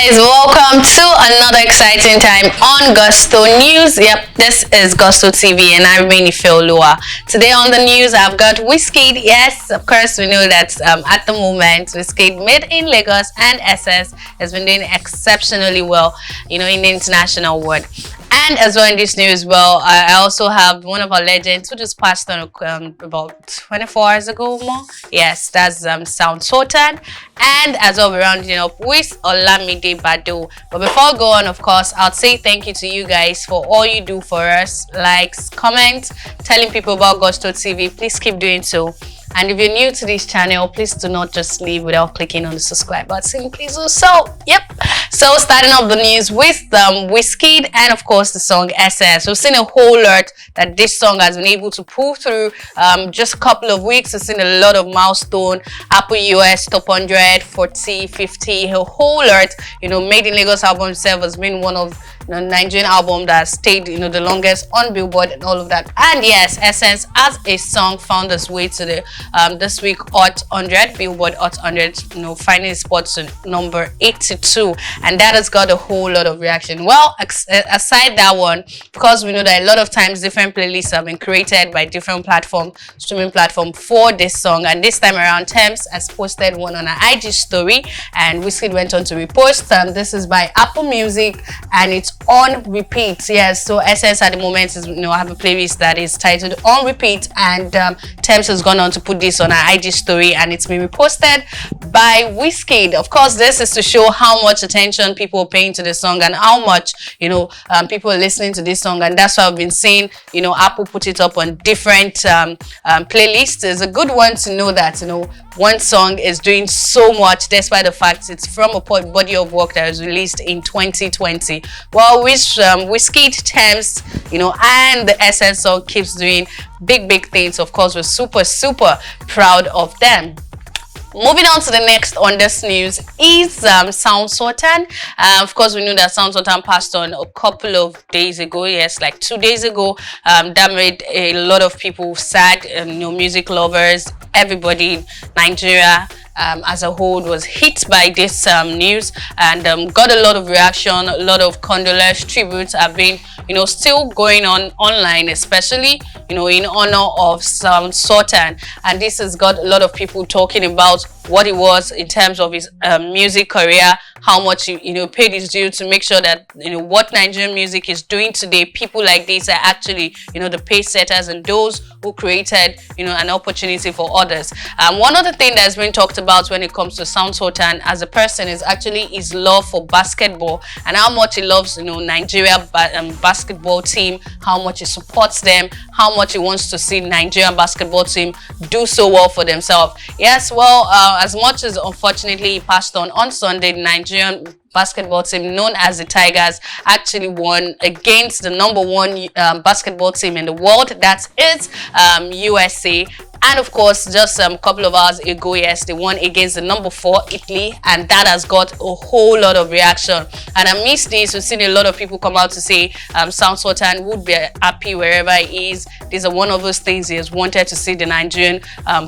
guys, welcome to another exciting time on Gusto News. Yep, this is Gusto TV and I remain Ifeoluwa. Today on the news, I've got Wizkid. Yes, of course, we know that at the moment, Wizkid made in Lagos and Essence has been doing exceptionally well, in the international world. And as well in this news, I also have one of our legends who just passed on about 24 hours ago more. Yes, that's Sultan. And as well, we're rounding up with Olamide Bado. But before I go on, of course, I'll say thank you to you guys for all you do for us. Likes, comments, telling people about Gusto TV. Please keep doing so. And if you're new to this channel, please do not just leave without clicking on the subscribe button. Please do so. Yep. So starting off the news with Wizkid and of course the song Essence. We've seen a whole lot that this song has been able to pull through. Just a couple of weeks, we've seen a lot of milestone. Apple US top 100, 40, 50, a whole lot. Made in Lagos album itself has been one of Nigerian album that stayed the longest on Billboard and all of that. And yes, Essence as a song found its way to the this week Hot 100 Billboard Hot 100, finding its spot to number 82, and that has got a whole lot of reaction. Well, aside that one, because we know that a lot of times different playlists have been created by different streaming platform for this song, and this time around Tems has posted one on an IG story and Wizkid went on to repost. This is by Apple Music and it's on repeat. Yes, so Essence at the moment is I have a playlist that is titled On Repeat, and Tems has gone on to put this on an IG story and it's been reposted by Wizkid. Of course, this is to show how much attention people are paying to the song and how much people are listening to this song, and that's why I've been saying Apple put it up on different playlists. It's a good one to know that one song is doing so much despite the fact it's from a body of work that was released in 2020. Well, Wizkid, Tems, and the Essence song keeps doing big things. Of course, we're super proud of them. Moving on to the next on this news is Sultan. Of course, we knew that Sultan passed on a couple of days ago. Yes, like 2 days ago. That made a lot of people sad. Music lovers, everybody in Nigeria as a whole was hit by this news and got a lot of reaction. A lot of condolence tributes have been still going on online, especially in honor of Sultan, and this has got a lot of people talking about what it was in terms of his music career, how much he paid his due to make sure that what Nigerian music is doing today. People like this are actually the pace setters and those who created an opportunity for others. One other thing that's been talked about when it comes to Sultan as a person is actually his love for basketball and how much he loves Nigeria basketball team, how much he supports them, how much he wants to see Nigerian basketball team do so well for themselves. Yes, well, as much as unfortunately he passed on Sunday, the Nigerian basketball team known as the Tigers actually won against the #1 basketball team in the world, that is USA. And of course, just a couple of hours ago, yes, they won against the #4 Italy, and that has got a whole lot of reaction. And amidst this, we've seen a lot of people come out to say Sultan would be happy wherever he is. These are one of those things he has wanted to see the Nigerian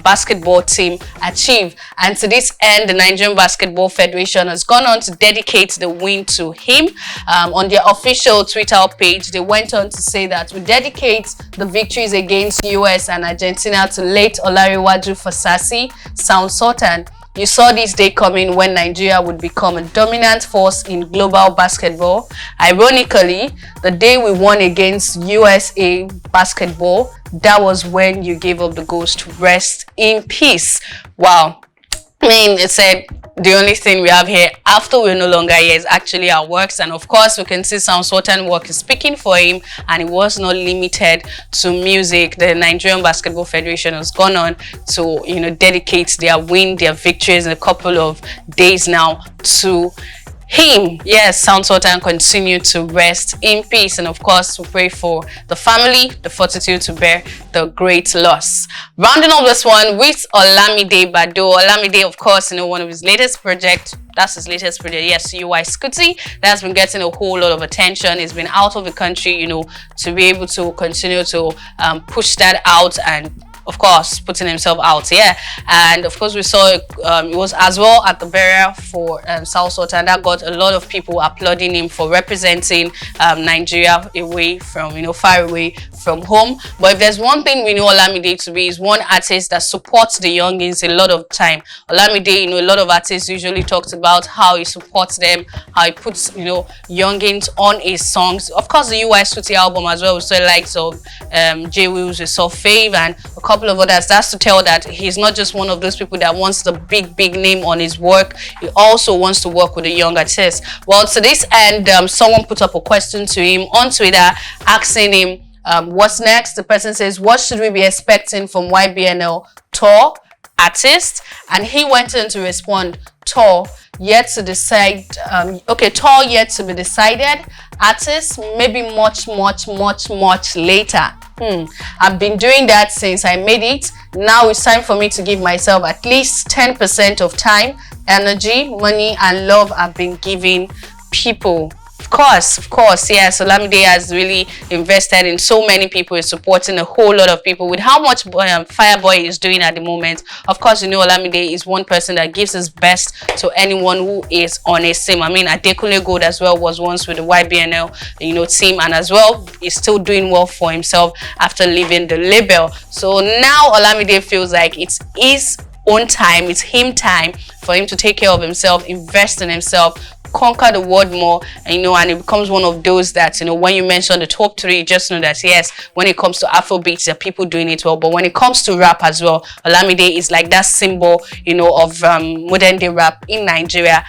basketball team achieve. And to this end, the Nigerian Basketball Federation has gone on to dedicate the win to him. On their official Twitter page, they went on to say that we dedicate the victories against US and Argentina to late Olariwaju Fasasi, Sultan. You saw this day coming when Nigeria would become a dominant force in global basketball. Ironically, the day we won against USA basketball, that was when you gave up the ghost to rest in peace. Wow. It said the only thing we have here after we're no longer here is actually our works, and of course we can see Sultan work is speaking for him, and it was not limited to music. The Nigerian Basketball Federation has gone on to dedicate their win, their victories in a couple of days now to him. Yes, Sultan continue to rest in peace, and of course we pray for the family the fortitude to bear the great loss. Rounding up this one with Olamide Bado. Olamide, of course, one of his latest projects. That's his latest project. Yes, Wizkid. That's been getting a whole lot of attention. He's been out of the country, to be able to continue to push that out and of course, putting himself out. Yeah, and of course we saw it was as well at the burial for Sultan, that got a lot of people applauding him for representing Nigeria away from, far away from home. But if there's one thing we know Olamide to be, is one artist that supports the youngins a lot of time. Olamide, a lot of artists usually talks about how he supports them, how he puts, youngins on his songs. Of course, the UI Sweetie album as well, we saw likes of J Wills, we saw Fave, and a couple of others. That's to tell that he's not just one of those people that wants the big name on his work. He also wants to work with the young artists. Well, to this end, someone put up a question to him on Twitter asking him what's next. The person says, what should we be expecting from YBNL tour Artiste? And he went in to respond, tour yet to decide. Okay, tour yet to be decided. Artiste maybe much later. I've been doing that since I made it. Now it's time for me to give myself at least 10% of time, energy, money, and love I've been giving people. Of course, yes. Olamide has really invested in so many people, is supporting a whole lot of people with how much Fireboy is doing at the moment. Of course, Olamide is one person that gives his best to anyone who is on his team. I mean, Adekunle Gold as well was once with the YBNL, team, and as well, he's still doing well for himself after leaving the label. So now Olamide feels like it's his own time, it's him time for him to take care of himself, invest in himself, conquer the world more, and it becomes one of those that, when you mention the top 3, just know that yes, when it comes to Afrobeats, there are people doing it well, but when it comes to rap as well, Olamide is like that symbol, of modern day rap in Nigeria.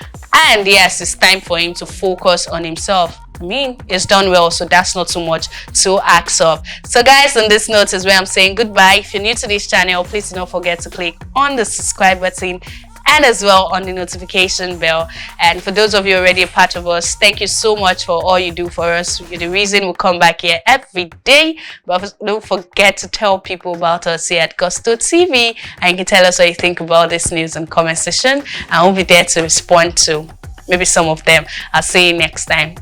And yes, it's time for him to focus on himself. I mean, it's done well, so that's not too much to ask of. So guys, on this note is where I'm saying goodbye. If you're new to this channel, please do not forget to click on the subscribe button and as well on the notification bell. And for those of you already a part of us, thank you so much for all you do for us. You're the reason we come back here every day. But don't forget to tell people about us here at Gusto TV, and you can tell us what you think about this news in the comment section, and we'll be there to respond to maybe some of them. I'll see you next time.